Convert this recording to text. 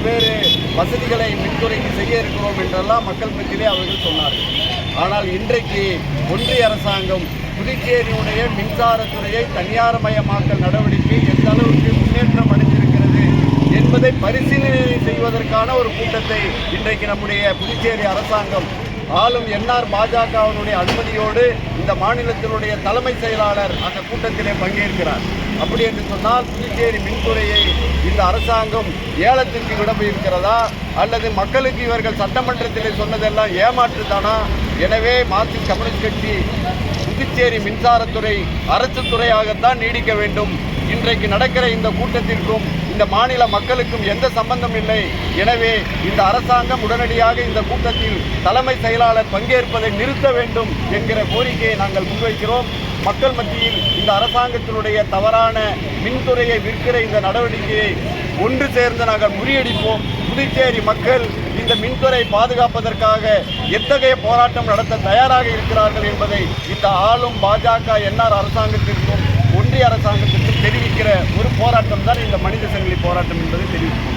பல்வேறு வசதிகளை மின்துறைக்கு செய்ய இருக்கிறோம் என்றெல்லாம் மக்கள் மத்தியிலே அவர்கள் சொன்னார்கள். ஆனால் இன்றைக்கு ஒன்றிய அரசாங்கம் புதுச்சேரியுடைய மின்சாரத்துறையை தனியார்மயமாக்கல் நடவடிக்கை எந்த அளவுக்கு முன்னேற்றம் அடைந்திருக்கிறது என்பதை பரிசீலனை செய்வதற்கான ஒரு கூட்டத்தை இன்றைக்கு நம்முடைய புதுச்சேரி அரசாங்கம் ஆளும் என்ஆர் பாஜகவினுடைய அனுமதியோடு இந்த மாநிலத்தினுடைய தலைமை செயலாளர் அந்த கூட்டத்திலே பங்கேற்கிறார். அப்படி என்று சொன்னால் புதுச்சேரி மின்துறையை இந்த அரசாங்கம் ஏலத்திற்கு விட இருக்கிறதா அல்லது மக்களுக்கு இவர்கள் சட்டமன்றத்திலே சொன்னதெல்லாம் ஏமாற்றுதானா? எனவே மார்க்சிஸ்ட் கம்யூனிஸ்ட் கட்சி புதுச்சேரி மின்சாரத்துறை அரசு துறையாகத்தான் நீடிக்க வேண்டும். இன்றைக்கு நடக்கிற இந்த கூட்டத்திற்கும் இந்த மாநில மக்களுக்கும் எந்த சம்பந்தம் இல்லை. எனவே இந்த அரசாங்கம் உடனடியாக இந்த கூட்டத்தில் தலைமை செயலாளர் பங்கேற்பதை நிறுத்த வேண்டும் என்கிற கோரிக்கையை நாங்கள் முன்வைக்கிறோம். மக்கள் மத்தியில் இந்த அரசாங்கத்தினுடைய தவறான மின்துறையை விற்கிற இந்த நடவடிக்கையை ஒன்று சேர்ந்து நாங்கள் முறியடிப்போம். புதுச்சேரி மக்கள் இந்த மின்துறை பாதுகாப்பதற்காக எத்தகைய போராட்டம் நடத்த தயாராக இருக்கிறார்கள் என்பதை இந்த ஆளும் பாஜக என்ஆர் அரசாங்கத்திற்கும் ஒன்றிய அரசாங்கத்திற்கும் தெரிவிக்கிற ஒரு போராட்டம் தான் இந்த மனித சங்கிலி போராட்டம் என்பதை தெரிவிக்கும்.